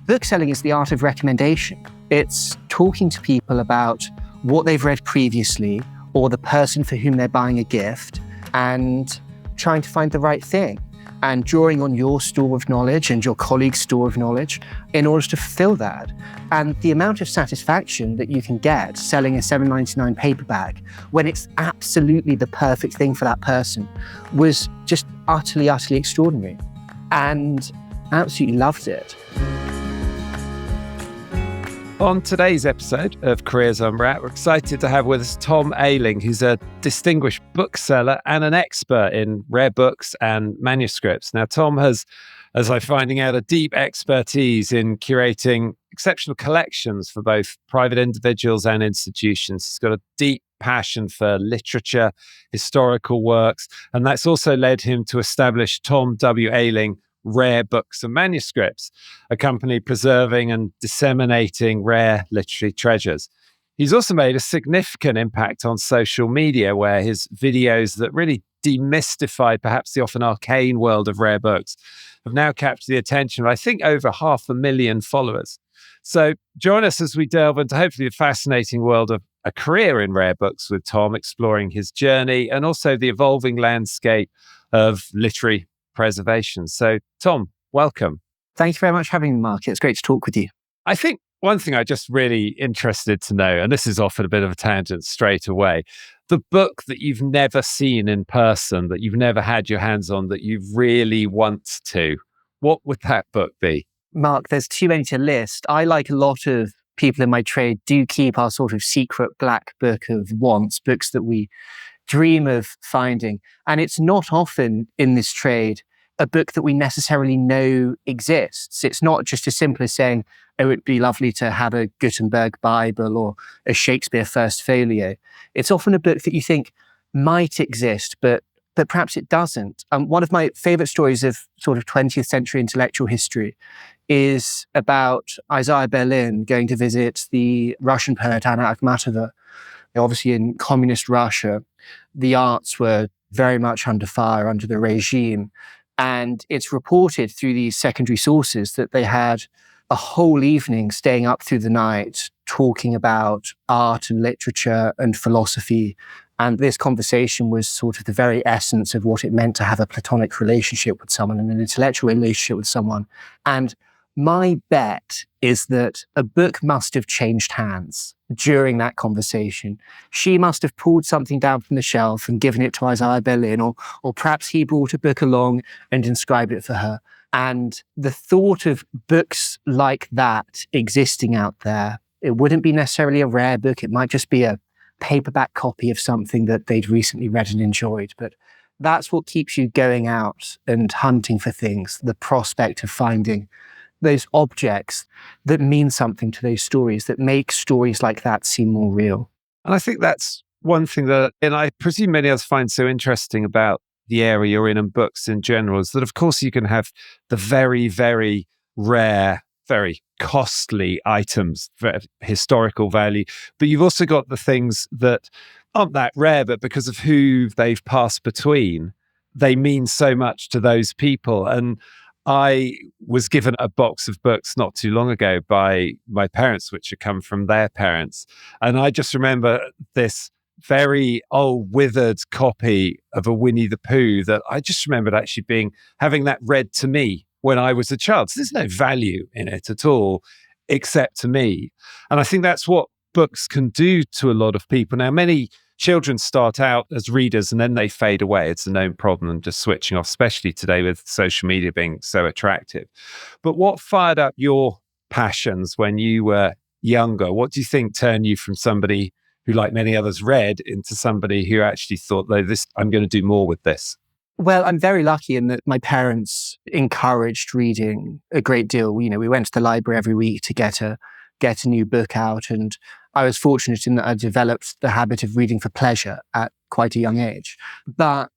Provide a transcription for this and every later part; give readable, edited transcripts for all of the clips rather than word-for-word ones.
book selling is the art of recommendation. It's talking to people about what they've read previously or the person for whom they're buying a gift and trying to find the right thing and drawing on your store of knowledge and your colleague's store of knowledge in order to fulfill that. And the amount of satisfaction that you can get selling a $7.99 paperback when it's absolutely the perfect thing for that person was just utterly extraordinary. And I absolutely loved it. On today's episode of Careers Unwrapped, we're excited to have with us Tom Ayling, who's a distinguished bookseller and an expert in rare books and manuscripts. Now, Tom has, as I'm finding out, a deep expertise in curating exceptional collections for both private individuals and institutions. He's got a deep passion for literature, historical works, and that's also led him to establish Tom W. Ayling Rare Books and Manuscripts, a company preserving and disseminating rare literary treasures. He's also made a significant impact on social media, where his videos that really demystified perhaps the often arcane world of rare books have now captured the attention of, I think, over 500,000 followers. So join us as we delve into hopefully the fascinating world of a career in rare books with Tom, exploring his journey and also the evolving landscape of literary preservation. So, Tom, welcome. Thank you very much for having me, Mark. It's great to talk with you. I think one thing I'm just really interested to know, and this is often a bit of a tangent straight away, the book that you've never seen in person, that you've never had your hands on, that you really want to, what would that book be? Mark, there's too many to list. I, like a lot of people in my trade, do keep our sort of secret black book of wants, books that we dream of finding. And it's not often in this trade a book that we necessarily know exists. It's not just as simple as saying, oh, it'd be lovely to have a Gutenberg Bible or a Shakespeare First Folio. It's often a book that you think might exist, but perhaps it doesn't. One of my favorite stories of sort of 20th century intellectual history is about Isaiah Berlin going to visit the Russian poet Anna Akhmatova. Obviously, in communist Russia, the arts were very much under fire under the regime. And it's reported through these secondary sources that they had a whole evening staying up through the night talking about art and literature and philosophy. And this conversation was sort of the very essence of what it meant to have a platonic relationship with someone and an intellectual relationship with someone. And my bet is that a book must have changed hands during that conversation. She must have pulled something down from the shelf and given it to Isaiah Berlin, or perhaps he brought a book along and inscribed it for her. And the thought of books like that existing out there, it wouldn't be necessarily a rare book. It might just be a paperback copy of something that they'd recently read and enjoyed. But that's what keeps you going out and hunting for things, the prospect of finding those objects that mean something to those stories, that make stories like that seem more real. And I think that's one thing that, and I presume many others find so interesting about the area you're in and books in general, is that of course you can have the very, very rare, very costly items, historical value, but you've also got the things that aren't that rare, but because of who they've passed between, they mean so much to those people. And I was given a box of books not too long ago by my parents, which had come from their parents. And I just remember this very old, withered copy of a Winnie the Pooh that I just remembered actually having that read to me when I was a child. So there's no value in it at all, except to me. And I think that's what books can do to a lot of people. Now, many children start out as readers and then they fade away. It's a known problem, just switching off, especially today with social media being so attractive. But what fired up your passions when you were younger? What do you think turned you from somebody who, like many others, read into somebody who actually thought, "No, I'm going to do more with this"? Well, I'm very lucky in that my parents encouraged reading a great deal. You know, we went to the library every week to get a new book out, and I was fortunate in that I developed the habit of reading for pleasure at quite a young age. But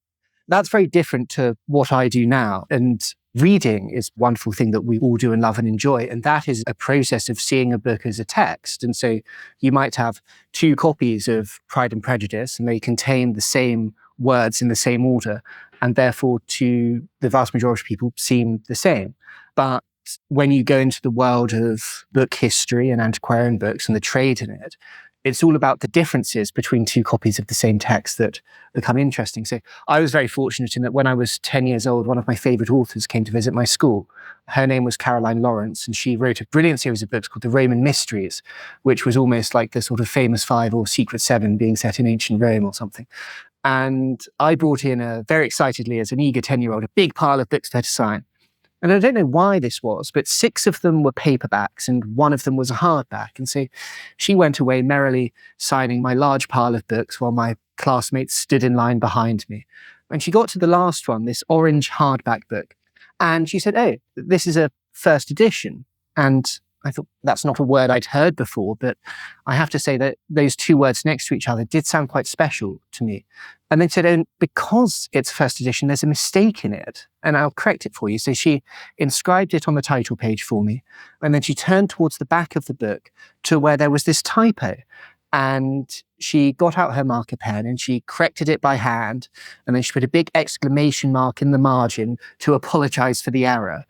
that's very different to what I do now. And reading is a wonderful thing that we all do and love and enjoy. And that is a process of seeing a book as a text. And so you might have 2 copies of Pride and Prejudice, and they contain the same words in the same order, and therefore to the vast majority of people seem the same. But when you go into the world of book history and antiquarian books and the trade in it, it's all about the differences between two copies of the same text that become interesting. So I was very fortunate in that when I was 10 years old, one of my favorite authors came to visit my school. Her name was Caroline Lawrence, and she wrote a brilliant series of books called The Roman Mysteries, which was almost like the sort of famous five or secret seven being set in ancient Rome or something. And I brought in very excitedly as an eager 10-year-old, a big pile of books for her to sign. And I don't know why this was, but 6 of them were paperbacks and 1 of them was a hardback. And so she went away merrily signing my large pile of books while my classmates stood in line behind me. And she got to the last one, this orange hardback book. And she said, "Oh, this is a first edition." And I thought, that's not a word I'd heard before, but I have to say that those 2 words next to each other did sound quite special to me. And then said, "Oh, because it's first edition, there's a mistake in it, and I'll correct it for you." So she inscribed it on the title page for me, and then she turned towards the back of the book to where there was this typo. And she got out her marker pen and she corrected it by hand, and then she put a big exclamation mark in the margin to apologize for the error.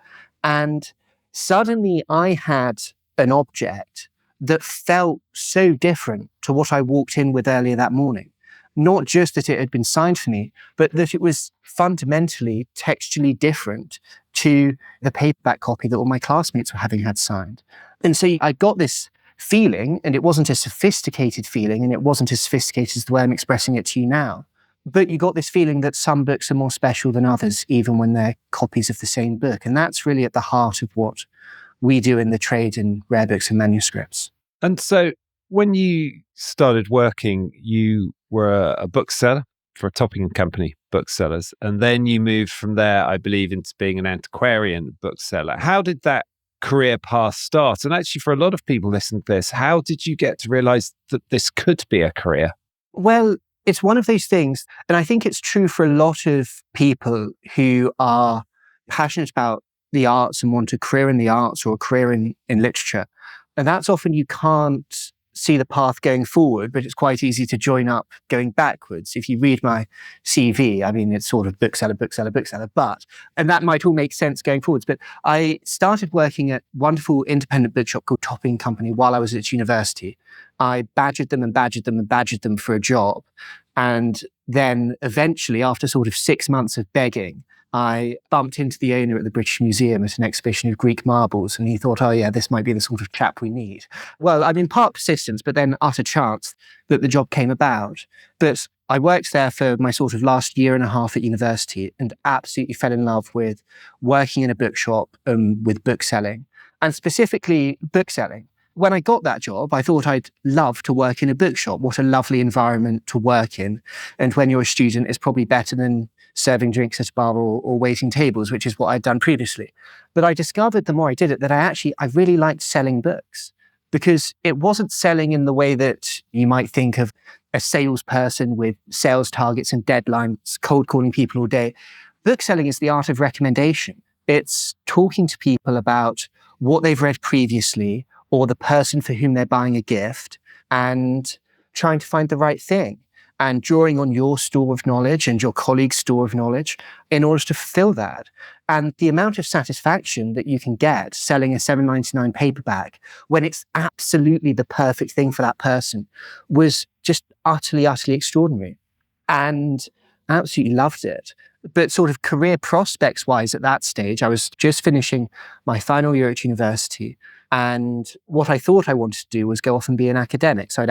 And suddenly I had an object that felt so different to what I walked in with earlier that morning. Not just that it had been signed for me, but that it was fundamentally textually different to the paperback copy that all my classmates were having had signed. And so I got this feeling, and it wasn't a sophisticated feeling, and it wasn't as sophisticated as the way I'm expressing it to you now. But you got this feeling that some books are more special than others, even when they're copies of the same book. And that's really at the heart of what we do in the trade in rare books and manuscripts. And so when you started working, you were a bookseller for a topping company, Booksellers. And then you moved from there, I believe, into being an antiquarian bookseller. How did that career path start? And actually, for a lot of people listening to this, how did you get to realize that this could be a career? Well, it's one of those things, and I think it's true for a lot of people who are passionate about the arts and want a career in the arts or a career in literature. And that's often you can't see the path going forward, but it's quite easy to join up going backwards. If you read my CV, I mean, it's sort of bookseller, and that might all make sense going forwards. But I started working at a wonderful independent bookshop called Topping Company while I was at university. I badgered them for a job. And then eventually, after sort of 6 months of begging, I bumped into the owner at the British Museum at an exhibition of Greek marbles, and he thought, "Oh yeah, this might be the sort of chap we need." Well, I mean, part persistence, but then utter chance that the job came about. But I worked there for my sort of last year and a half at university and absolutely fell in love with working in a bookshop with bookselling, and specifically bookselling. When I got that job, I thought I'd love to work in a bookshop. What a lovely environment to work in. And when you're a student, it's probably better than serving drinks at a bar or waiting tables, which is what I'd done previously. But I discovered the more I did it that I really liked selling books, because it wasn't selling in the way that you might think of a salesperson with sales targets and deadlines, cold calling people all day. Bookselling is the art of recommendation. It's talking to people about what they've read previously, or the person for whom they're buying a gift, and trying to find the right thing, and drawing on your store of knowledge and your colleague's store of knowledge in order to fulfill that. And the amount of satisfaction that you can get selling a $7.99 paperback when it's absolutely the perfect thing for that person was just utterly, utterly extraordinary. And I absolutely loved it. But sort of career prospects wise at that stage, I was just finishing my final year at university. And what I thought I wanted to do was go off and be an academic. So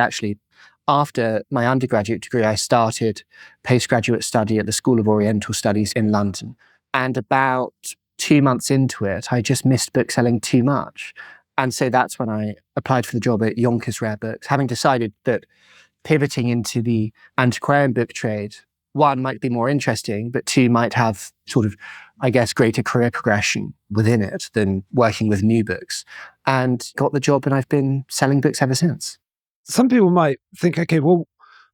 after my undergraduate degree, I started postgraduate study at the School of Oriental Studies in London. And about 2 months into it, I just missed bookselling too much. And so that's when I applied for the job at Yonkers Rare Books, having decided that pivoting into the antiquarian book trade, 1, might be more interesting, but 2, might have sort of, I guess, greater career progression within it than working with new books. And got the job, and I've been selling books ever since. Some people might think, okay, well,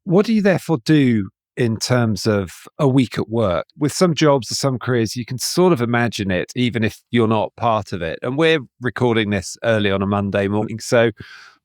what do you therefore do in terms of a week at work? With some jobs or some careers, you can sort of imagine it, even if you're not part of it. And we're recording this early on a Monday morning. So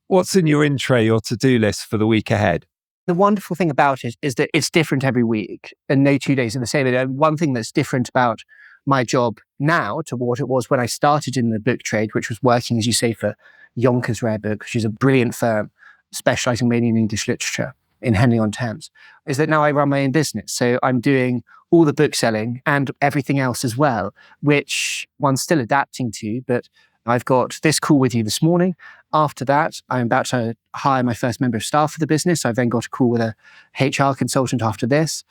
what's in your in tray or to-do list for the week ahead? The wonderful thing about it is that it's different every week, and no 2 days are the same. And one thing that's different about my job now to what it was when I started in the book trade, which was working, as you say, for Yonkers Rare Book, which is a brilliant firm specializing mainly in English literature in Henley-on-Thames, is that now I run my own business. So I'm doing all the book selling and everything else as well, which one's still adapting to. But I've got this call with you this morning. After that, I'm about to hire my first member of staff for the business. I've then got a call with a HR consultant after this.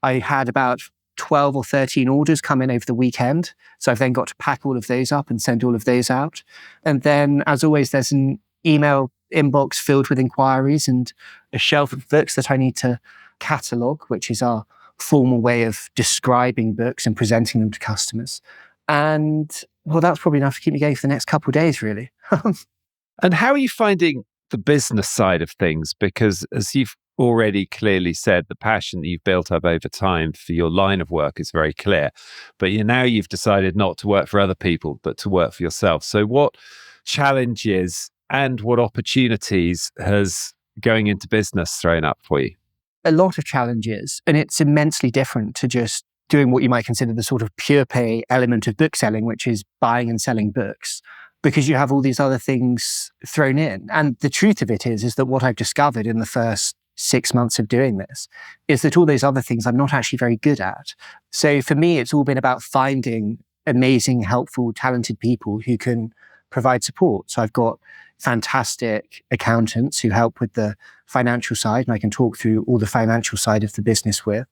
I had about 12 or 13 orders come in over the weekend. So I've then got to pack all of those up and send all of those out. And then, as always, there's an email inbox filled with inquiries and a shelf of books that I need to catalogue, which is our formal way of describing books and presenting them to customers. And, well, that's probably enough to keep me going for the next couple of days, really. And how are you finding the business side of things? Because as you've already clearly said, the passion that you've built up over time for your line of work is very clear. But now you've decided not to work for other people, but to work for yourself. So what challenges and what opportunities has going into business thrown up for you? A lot of challenges, and it's immensely different to just doing what you might consider the sort of pure pay element of book selling, which is buying and selling books, because you have all these other things thrown in. And the truth of it is that what I've discovered in the first 6 months of doing this is that all those other things I'm not actually very good at. So for me, it's all been about finding amazing, helpful, talented people who can provide support. So I've got fantastic accountants who help with the financial side, and I can talk through all the financial side of the business with.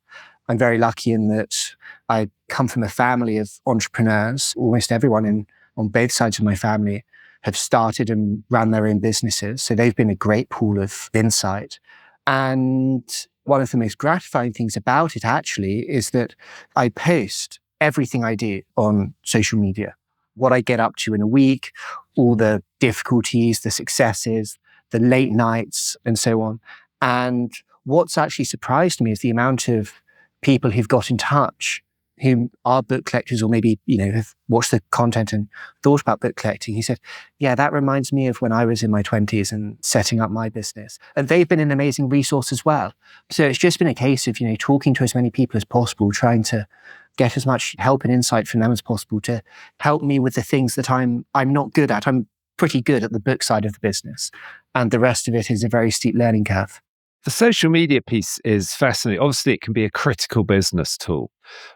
I'm very lucky in that I come from a family of entrepreneurs. Almost everyone on both sides of my family have started and ran their own businesses. So they've been a great pool of insight. And one of the most gratifying things about it actually is that I post everything I do on social media, what I get up to in a week, all the difficulties, the successes, the late nights, and so on. And what's actually surprised me is the amount of people who've got in touch who are book collectors or maybe, have watched the content and thought about book collecting. He said, yeah, that reminds me of when I was in my 20s and setting up my business. And they've been an amazing resource as well. So it's just been a case of, talking to as many people as possible, trying to get as much help and insight from them as possible to help me with the things that I'm not good at. I'm pretty good at the book side of the business. And the rest of it is a very steep learning curve. The social media piece is fascinating. Obviously, it can be a critical business tool,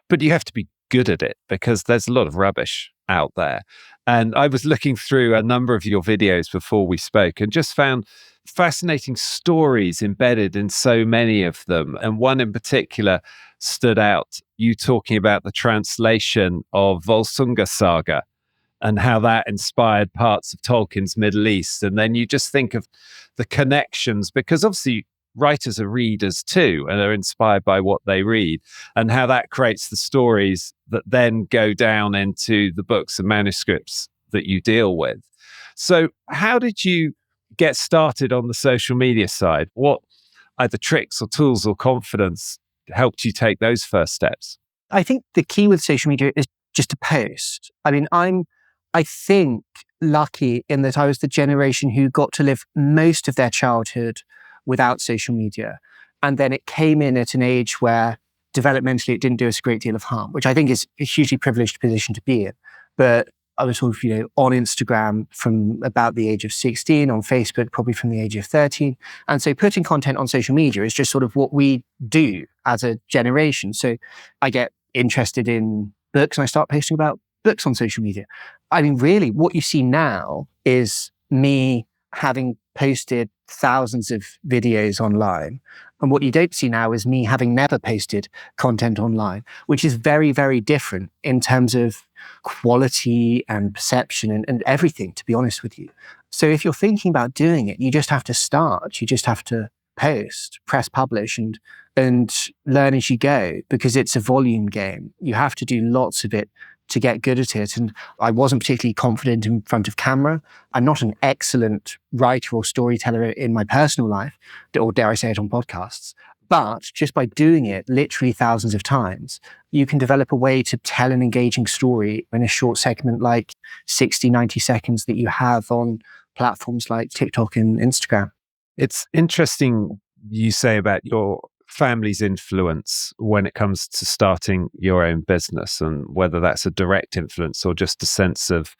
but you have to be good at it because there's a lot of rubbish out there. And I was looking through a number of your videos before we spoke and just found fascinating stories embedded in so many of them. And one in particular stood out, you talking about the translation of Volsunga Saga and how that inspired parts of Tolkien's Middle East. And then you just think of the connections, because obviously writers are readers too and are inspired by what they read, and how that creates the stories that then go down into the books and manuscripts that you deal with. So how did you get started on the social media side? What either tricks or tools or confidence helped you take those first steps? I think the key with social media is just to post. I mean, I think lucky in that I was the generation who got to live most of their childhood without social media. And then it came in at an age where developmentally it didn't do us a great deal of harm, which I think is a hugely privileged position to be in. But I was sort of, on Instagram from about the age of 16, on Facebook probably from the age of 13. And so putting content on social media is just sort of what we do as a generation. So I get interested in books and I start posting about books on social media. I mean, really, what you see now is me having posted thousands of videos online. And what you don't see now is me having never posted content online, which is very, very different in terms of quality and perception and everything, to be honest with you. So if you're thinking about doing it, you just have to start. You just have to post, press publish and learn as you go, because it's a volume game. You have to do lots of it to get good at it. And I wasn't particularly confident in front of camera. I'm not an excellent writer or storyteller in my personal life, or dare I say it on podcasts. But just by doing it literally thousands of times, you can develop a way to tell an engaging story in a short segment like 60, 90 seconds that you have on platforms like TikTok and Instagram. It's interesting you say about your family's influence when it comes to starting your own business, and whether that's a direct influence or just a sense of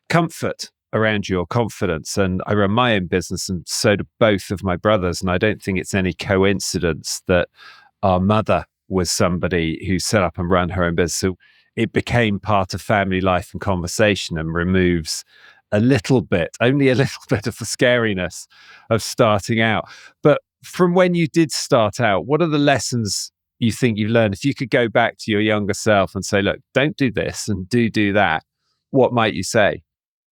comfort around your confidence. And I run my own business, and so do both of my brothers. And I don't think it's any coincidence that our mother was somebody who set up and ran her own business. So it became part of family life and conversation, and removes only a little bit of the scariness of starting out. But from when you did start out, what are the lessons you think you've learned? If you could go back to your younger self and say, look, don't do this and do that, what might you say?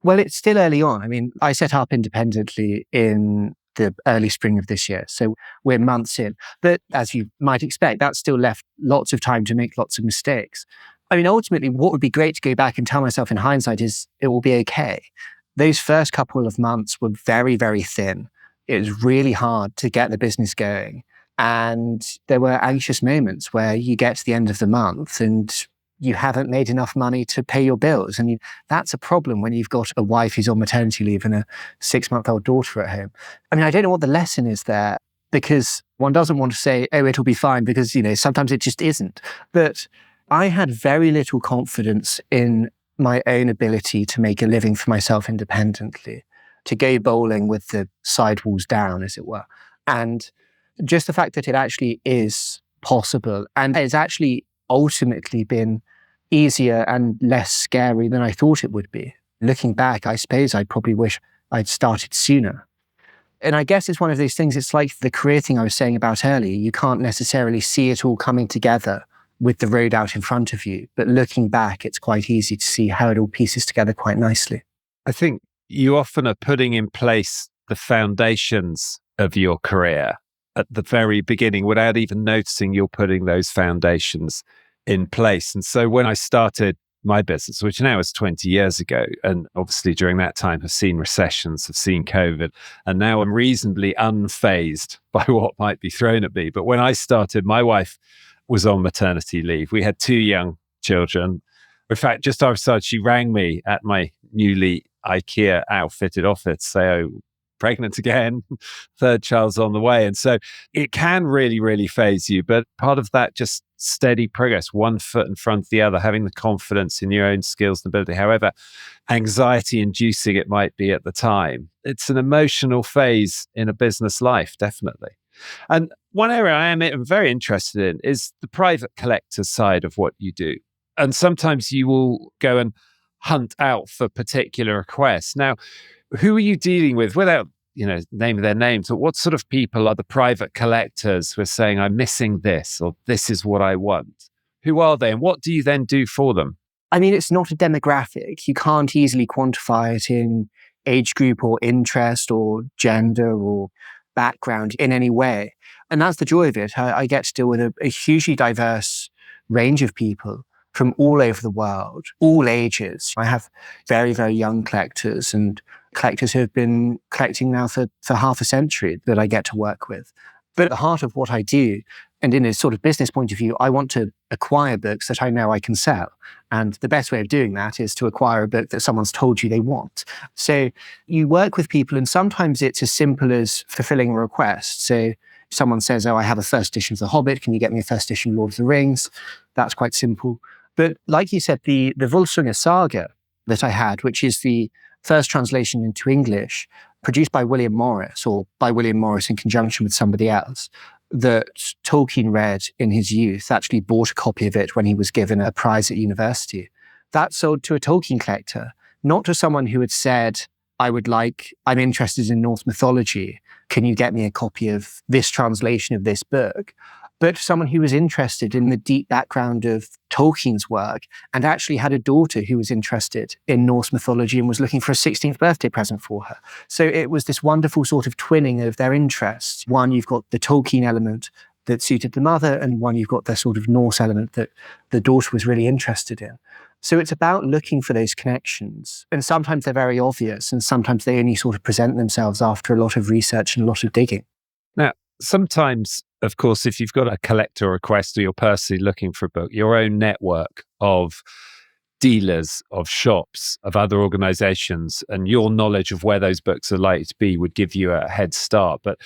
Well, it's still early on. I mean, I set up independently in the early spring of this year. So we're months in. But as you might expect, that still left lots of time to make lots of mistakes. I mean, ultimately, what would be great to go back and tell myself in hindsight is it will be okay. Those first couple of months were very, very thin. It was really hard to get the business going. And there were anxious moments where you get to the end of the month and you haven't made enough money to pay your bills. And that's a problem when you've got a wife who's on maternity leave and a 6-month-old daughter at home. I mean, I don't know what the lesson is there, because one doesn't want to say, oh, it'll be fine, because, sometimes it just isn't. But I had very little confidence in my own ability to make a living for myself independently, to go bowling with the sidewalls down, as it were. And just the fact that it actually is possible, and it's actually ultimately been easier and less scary than I thought it would be. Looking back, I suppose I probably wish I'd started sooner. And I guess it's one of those things, it's like the career thing I was saying about earlier. You can't necessarily see it all coming together with the road out in front of you. But looking back, it's quite easy to see how it all pieces together quite nicely. I think you often are putting in place the foundations of your career at the very beginning without even noticing you're putting those foundations in place. And so when I started my business, which now is 20 years ago, and obviously during that time have seen recessions, have seen COVID, and now I'm reasonably unfazed by what might be thrown at me. But when I started, my wife was on maternity leave. We had 2 young children. In fact, just after I started, she rang me at my newly IKEA outfitted office to say, oh, pregnant again, 3rd child's on the way. And so it can really, really phase you. But part of that, just steady progress, one foot in front of the other, having the confidence in your own skills and ability, however anxiety inducing it might be at the time. It's an emotional phase in a business life, definitely. And one area I am very interested in is the private collector side of what you do. And sometimes you will go and hunt out for particular requests. Now, who are you dealing with, without naming their names? Or what sort of people are the private collectors who are saying, I'm missing this, or this is what I want? Who are they, and what do you then do for them? I mean, it's not a demographic. You can't easily quantify it in age group or interest or gender or background in any way. And that's the joy of it. I get to deal with a hugely diverse range of people from all over the world, all ages. I have very, very young collectors and collectors who have been collecting now for half a century that I get to work with. But at the heart of what I do, and in a sort of business point of view, I want to acquire books that I know I can sell. And the best way of doing that is to acquire a book that someone's told you they want. So you work with people, and sometimes it's as simple as fulfilling a request. So someone says, oh, I have a first edition of The Hobbit. Can you get me a first edition of Lord of the Rings? That's quite simple. But like you said, the Volsunga saga that I had, which is the first translation into English, produced by William Morris, or by William Morris in conjunction with somebody else, that Tolkien read in his youth, actually bought a copy of it when he was given a prize at university. That sold to a Tolkien collector, not to someone who had said, I'm interested in Norse mythology. Can you get me a copy of this translation of this book? But someone who was interested in the deep background of Tolkien's work and actually had a daughter who was interested in Norse mythology and was looking for a 16th birthday present for her. So it was this wonderful sort of twinning of their interests. One, you've got the Tolkien element that suited the mother, and one, you've got the sort of Norse element that the daughter was really interested in. So it's about looking for those connections. And sometimes they're very obvious, and sometimes they only sort of present themselves after a lot of research and a lot of digging. Now, sometimes, of course, if you've got a collector request or you're personally looking for a book, your own network of dealers, of shops, of other organizations, and your knowledge of where those books are likely to be would give you a head start. But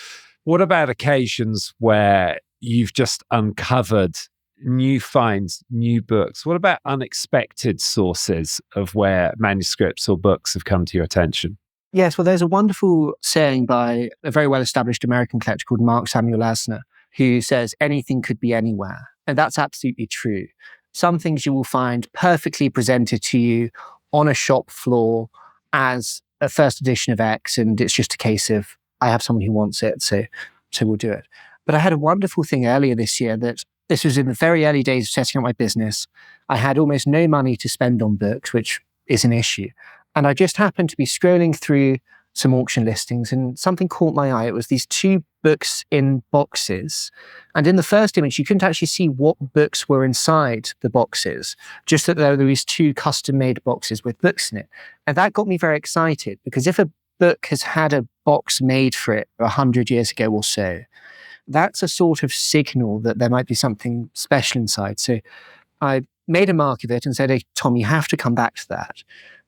what about occasions where you've just uncovered new finds, new books. What about unexpected sources of where manuscripts or books have come to your attention? Yes, well, there's a wonderful saying by a very well-established American collector called Mark Samuel Asner, who says anything could be anywhere. And that's absolutely true. Some things you will find perfectly presented to you on a shop floor as a first edition of X, and it's just a case of, I have someone who wants it, so we'll do it. But I had a wonderful thing earlier this year that this was in the very early days of setting up my business. I had almost no money to spend on books, which is an issue. And I just happened to be scrolling through some auction listings and something caught my eye. It was these two books in boxes. And in the first image, you couldn't actually see what books were inside the boxes, just that there were these two custom-made boxes with books in it. And that got me very excited because if a book has had a box made for it 100 years ago or so, that's a sort of signal that there might be something special inside. So I made a mark of it and said, hey, Tom, you have to come back to that.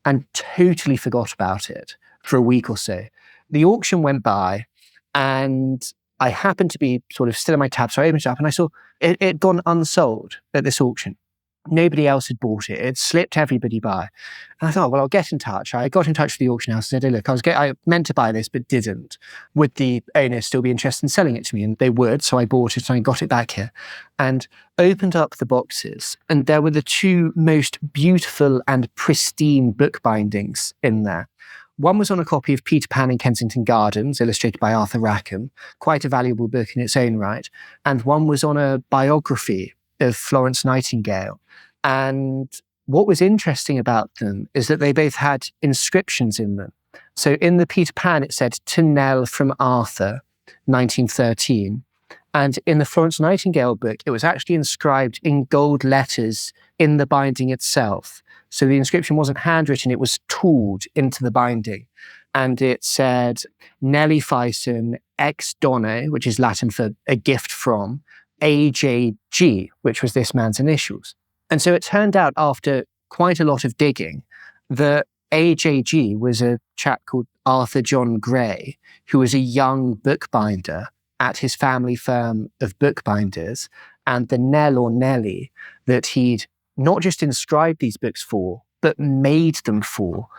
And totally forgot about it for a week or so. The auction went by and I happened to be sort of still in my tab. So I opened it up and I saw it had gone unsold at this auction. Nobody else had bought it. It slipped everybody by. And I thought, well, I'll get in touch. I got in touch with the auction house and said, hey, look, I meant to buy this, but didn't. Would the owner still be interested in selling it to me? And they would. So I bought it and I got it back here and opened up the boxes. And there were the two most beautiful and pristine book bindings in there. One was on a copy of Peter Pan in Kensington Gardens, illustrated by Arthur Rackham, quite a valuable book in its own right. And one was on a biography of Florence Nightingale. And what was interesting about them is that they both had inscriptions in them. So in the Peter Pan, it said, "To Nell from Arthur, 1913. And in the Florence Nightingale book, it was actually inscribed in gold letters in the binding itself. So the inscription wasn't handwritten, it was tooled into the binding. And it said, Nellie Fyson, ex Donne, which is Latin for a gift from, AJG, which was this man's initials. And so it turned out after quite a lot of digging that AJG was a chap called Arthur John Gray, who was a young bookbinder at his family firm of bookbinders, and the Nell or Nellie that he'd not just inscribed these books for, but made them for,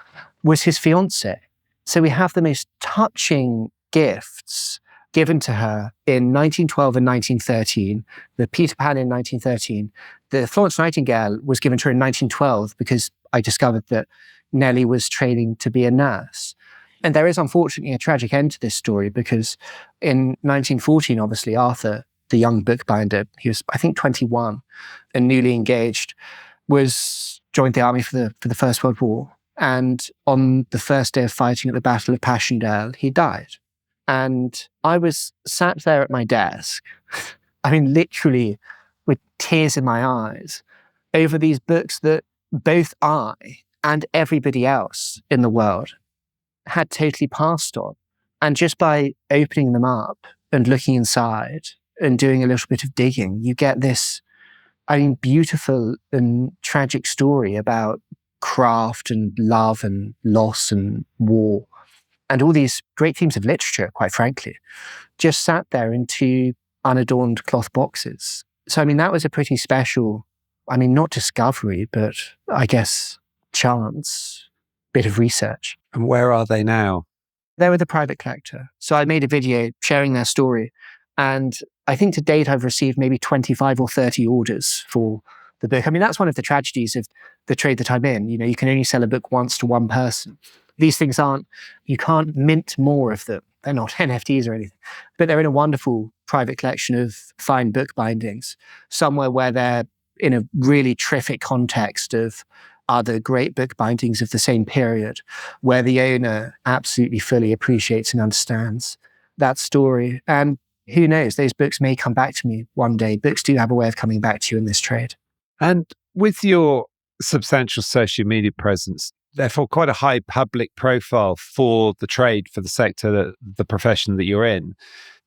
was his fiancée. So we have the most touching gifts given to her in 1912 and 1913, the Peter Pan in 1913. The Florence Nightingale was given to her in 1912 because I discovered that Nellie was training to be a nurse. And there is unfortunately a tragic end to this story because in 1914, obviously, Arthur, the young bookbinder, he was, I think, 21 and newly engaged, joined the army for the First World War. And on the first day of fighting at the Battle of Passchendaele, he died. And I was sat there at my desk, I mean, literally with tears in my eyes, over these books that both I and everybody else in the world had totally passed on. And just by opening them up and looking inside and doing a little bit of digging, you get this, I mean, beautiful and tragic story about craft and love and loss and war and all these great themes of literature, quite frankly, just sat there in two unadorned cloth boxes. So, I mean, that was a pretty special, I mean, not discovery, but I guess chance, bit of research. And where are they now? They're with a private collector. So I made a video sharing their story. And I think to date, I've received maybe 25 or 30 orders for the book. I mean, that's one of the tragedies of the trade that I'm in. You know, you can only sell a book once to one person. These things you can't mint more of them. They're not NFTs or anything, but they're in a wonderful private collection of fine book bindings, somewhere where they're in a really terrific context of other great book bindings of the same period, where the owner absolutely fully appreciates and understands that story. And who knows, those books may come back to me one day. Books do have a way of coming back to you in this trade. And with your substantial social media presence, therefore quite a high public profile for the trade, for the sector, the profession that you're in,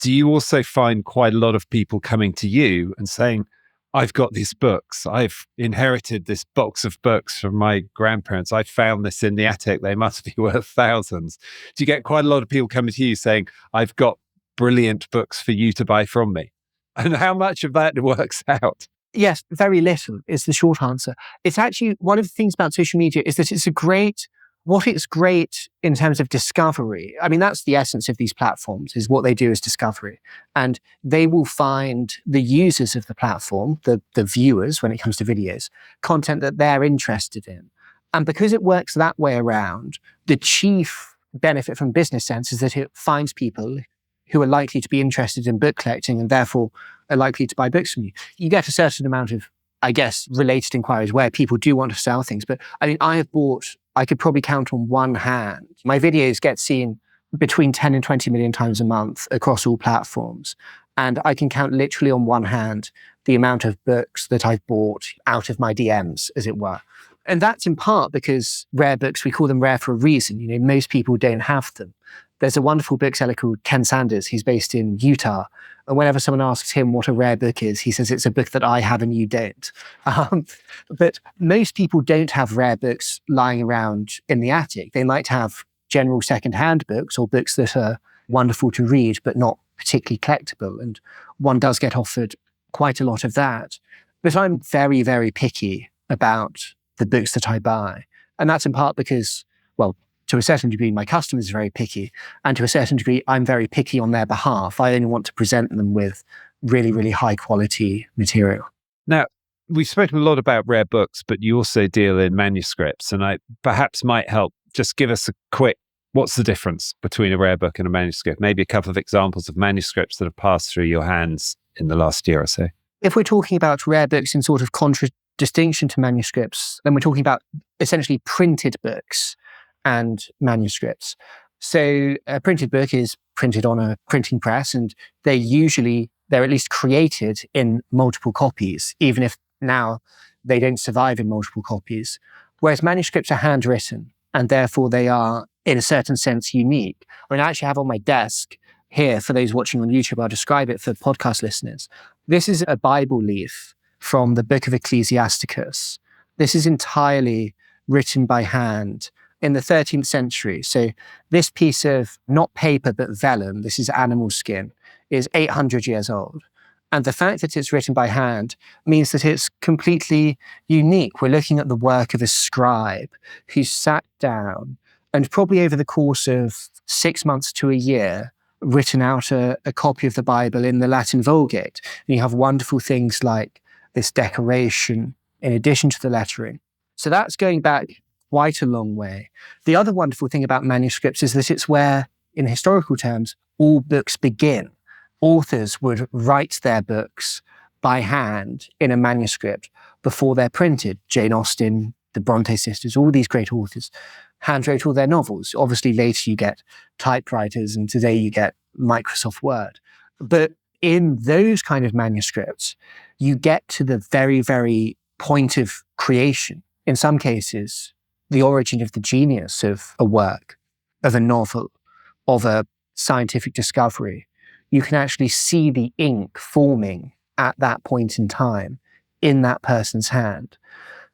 do you also find quite a lot of people coming to you and saying, I've got these books, I've inherited this box of books from my grandparents, I found this in the attic, they must be worth thousands? Do you get quite a lot of people coming to you saying, I've got brilliant books for you to buy from me? And how much of that works out? Yes, very little is the short answer. It's actually one of the things about social media is that what it's great in terms of discovery. I mean, that's the essence of these platforms, is what they do is discovery. And they will find the users of the platform, the viewers when it comes to videos, content that they're interested in. And because it works that way around, the chief benefit from business sense is that it finds people who are likely to be interested in book collecting and therefore are likely to buy books from you. You get a certain amount of, I guess, related inquiries where people do want to sell things. But I mean, I could probably count on one hand. My videos get seen between 10 and 20 million times a month across all platforms. And I can count literally on one hand the amount of books that I've bought out of my DMs, as it were. And that's in part because rare books, we call them rare for a reason. You know, most people don't have them. There's a wonderful bookseller called Ken Sanders. He's based in Utah. And whenever someone asks him what a rare book is, he says it's a book that I have and you don't. But most people don't have rare books lying around in the attic. They might have general secondhand books or books that are wonderful to read, but not particularly collectible. And one does get offered quite a lot of that. But I'm very, very picky about the books that I buy. And that's in part because, well, to a certain degree, my customers are very picky. And to a certain degree, I'm very picky on their behalf. I only want to present them with really, really high quality material. Now, we've spoken a lot about rare books, but you also deal in manuscripts. And I perhaps might help just give us a quick, what's the difference between a rare book and a manuscript? Maybe a couple of examples of manuscripts that have passed through your hands in the last year or so. If we're talking about rare books in sort of contradistinction to manuscripts, then we're talking about essentially printed books and manuscripts. So a printed book is printed on a printing press, and they're at least created in multiple copies, even if now they don't survive in multiple copies. Whereas manuscripts are handwritten, and therefore they are, in a certain sense, unique. I mean, I actually have on my desk here, for those watching on YouTube, I'll describe it for podcast listeners. This is a Bible leaf from the book of Ecclesiasticus. This is entirely written by hand in the 13th century. So this piece of not paper, but vellum, this is animal skin, is 800 years old. And the fact that it's written by hand means that it's completely unique. We're looking at the work of a scribe who sat down and probably over the course of 6 months to a year, written out a copy of the Bible in the Latin Vulgate. And you have wonderful things like this decoration in addition to the lettering. So that's going back quite a long way. The other wonderful thing about manuscripts is that it's where, in historical terms, all books begin. Authors would write their books by hand in a manuscript before they're printed. Jane Austen, the Bronte sisters, all these great authors handwrote all their novels. Obviously, later you get typewriters, and today you get Microsoft Word. But in those kind of manuscripts, you get to the very, very point of creation. In some cases, the origin of the genius of a work, of a novel, of a scientific discovery. You can actually see the ink forming at that point in time in that person's hand.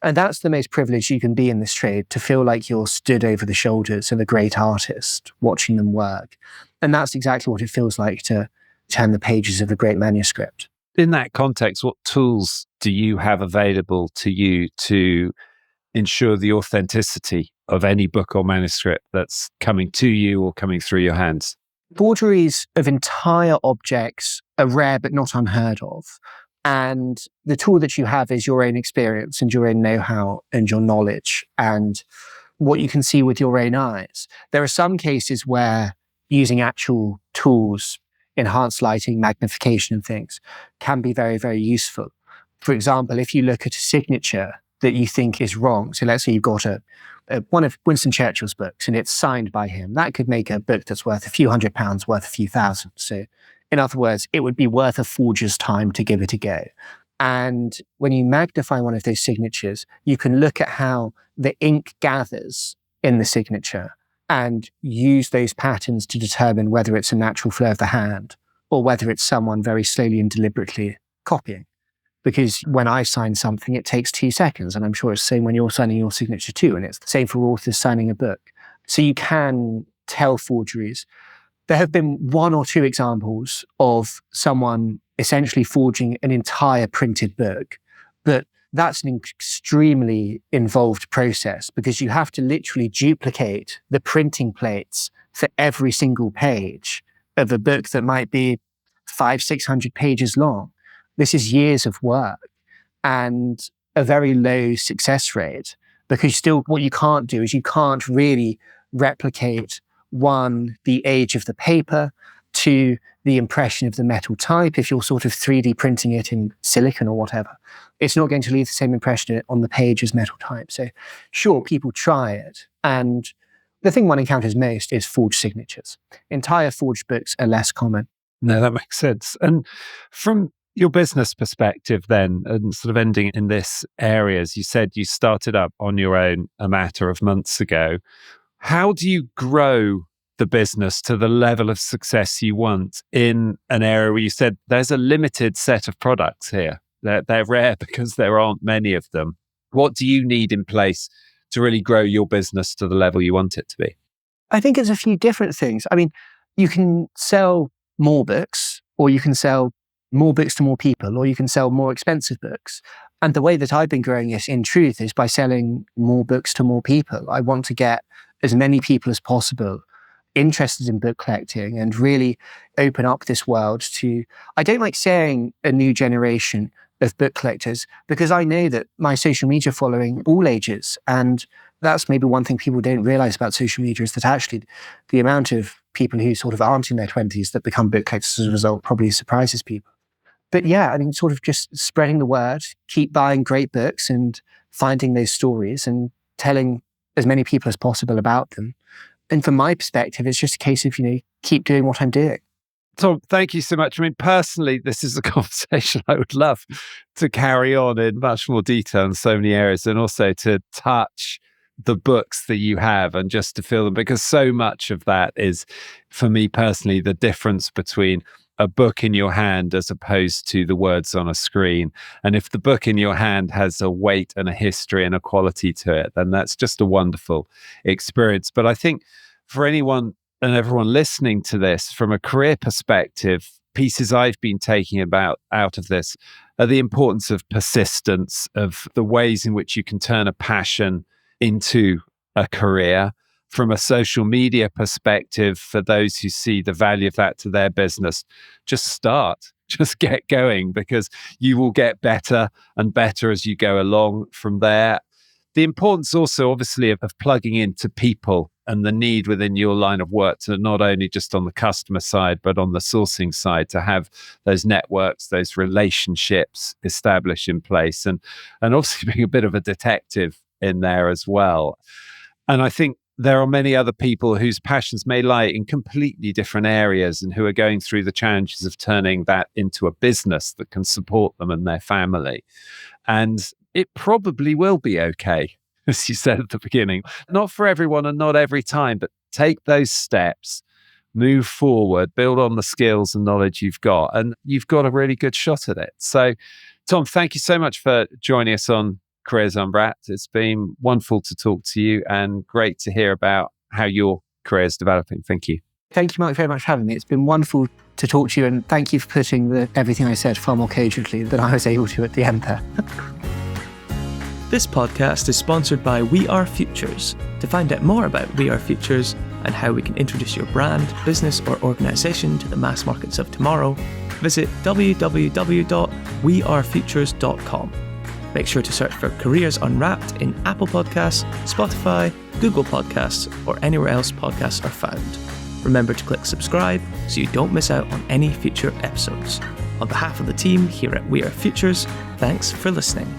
And that's the most privileged you can be in this trade, to feel like you're stood over the shoulders of a great artist watching them work. And that's exactly what it feels like to turn the pages of a great manuscript. In that context, what tools do you have available to you to ensure the authenticity of any book or manuscript that's coming to you or coming through your hands? Forgeries of entire objects are rare but not unheard of. And the tool that you have is your own experience and your own know-how and your knowledge and what you can see with your own eyes. There are some cases where using actual tools, enhanced lighting, magnification and things can be very, very useful. For example, if you look at a signature that you think is wrong, so let's say you've got one of Winston Churchill's books and it's signed by him, that could make a book that's worth a few £100 worth a few thousand. So in other words, it would be worth a forger's time to give it a go. And when you magnify one of those signatures, you can look at how the ink gathers in the signature and use those patterns to determine whether it's a natural flow of the hand or whether it's someone very slowly and deliberately copying. Because when I sign something, it takes 2 seconds. And I'm sure it's the same when you're signing your signature too. And it's the same for authors signing a book. So you can tell forgeries. There have been one or two examples of someone essentially forging an entire printed book, but that's an extremely involved process because you have to literally duplicate the printing plates for every single page of a book that might be 500-600 pages long. This is years of work and a very low success rate because still what you can't do is you can't really replicate, one, the age of the paper, two, the impression of the metal type. If you're sort of 3D printing it in silicon or whatever, it's not going to leave the same impression on the page as metal type. So sure, people try it. And the thing one encounters most is forged signatures. Entire forged books are less common. No, that makes sense. And from your business perspective then, and sort of ending in this area, as you said, you started up on your own a matter of months ago. How do you grow the business to the level of success you want in an area where you said there's a limited set of products here? They're rare because there aren't many of them. What do you need in place to really grow your business to the level you want it to be? I think it's a few different things. I mean, you can sell more books, or you can sell more books to more people, or you can sell more expensive books. And the way that I've been growing it in truth is by selling more books to more people. I want to get as many people as possible interested in book collecting and really open up this world to, I don't like saying a new generation of book collectors because I know that my social media following all ages, and that's maybe one thing people don't realize about social media is that actually the amount of people who sort of aren't in their 20s that become book collectors as a result probably surprises people. But yeah, I mean, sort of just spreading the word, keep buying great books and finding those stories and telling as many people as possible about them. And from my perspective, it's just a case of, keep doing what I'm doing. Tom, thank you so much. I mean, personally, this is a conversation I would love to carry on in much more detail in so many areas, and also to touch the books that you have and just to feel them, because so much of that is, for me personally, the difference between a book in your hand as opposed to the words on a screen. And if the book in your hand has a weight and a history and a quality to it, then that's just a wonderful experience. But I think for anyone and everyone listening to this, from a career perspective, pieces I've been taking out of this are the importance of persistence, of the ways in which you can turn a passion into a career. From a social media perspective, for those who see the value of that to their business, just start, just get going, because you will get better and better as you go along from there. The importance also, obviously, of plugging into people and the need within your line of work to not only just on the customer side, but on the sourcing side, to have those networks, those relationships established in place, and obviously being a bit of a detective in there as well. And I think there are many other people whose passions may lie in completely different areas and who are going through the challenges of turning that into a business that can support them and their family. And it probably will be okay, as you said at the beginning. Not for everyone and not every time, but take those steps, move forward, build on the skills and knowledge you've got, and you've got a really good shot at it. So, Tom, thank you so much for joining us on Careers Unwrapped. It's been wonderful to talk to you and great to hear about how your career is developing. Thank you. Thank you, Mark, very much for having me. It's been wonderful to talk to you, and thank you for putting everything I said far more cogently than I was able to at the end there. This podcast is sponsored by We Are Futures. To find out more about We Are Futures and how we can introduce your brand, business or organisation to the mass markets of tomorrow, visit www.wearefutures.com. Make sure to search for Careers Unwrapped in Apple Podcasts, Spotify, Google Podcasts, or anywhere else podcasts are found. Remember to click subscribe so you don't miss out on any future episodes. On behalf of the team here at We Are Futures, thanks for listening.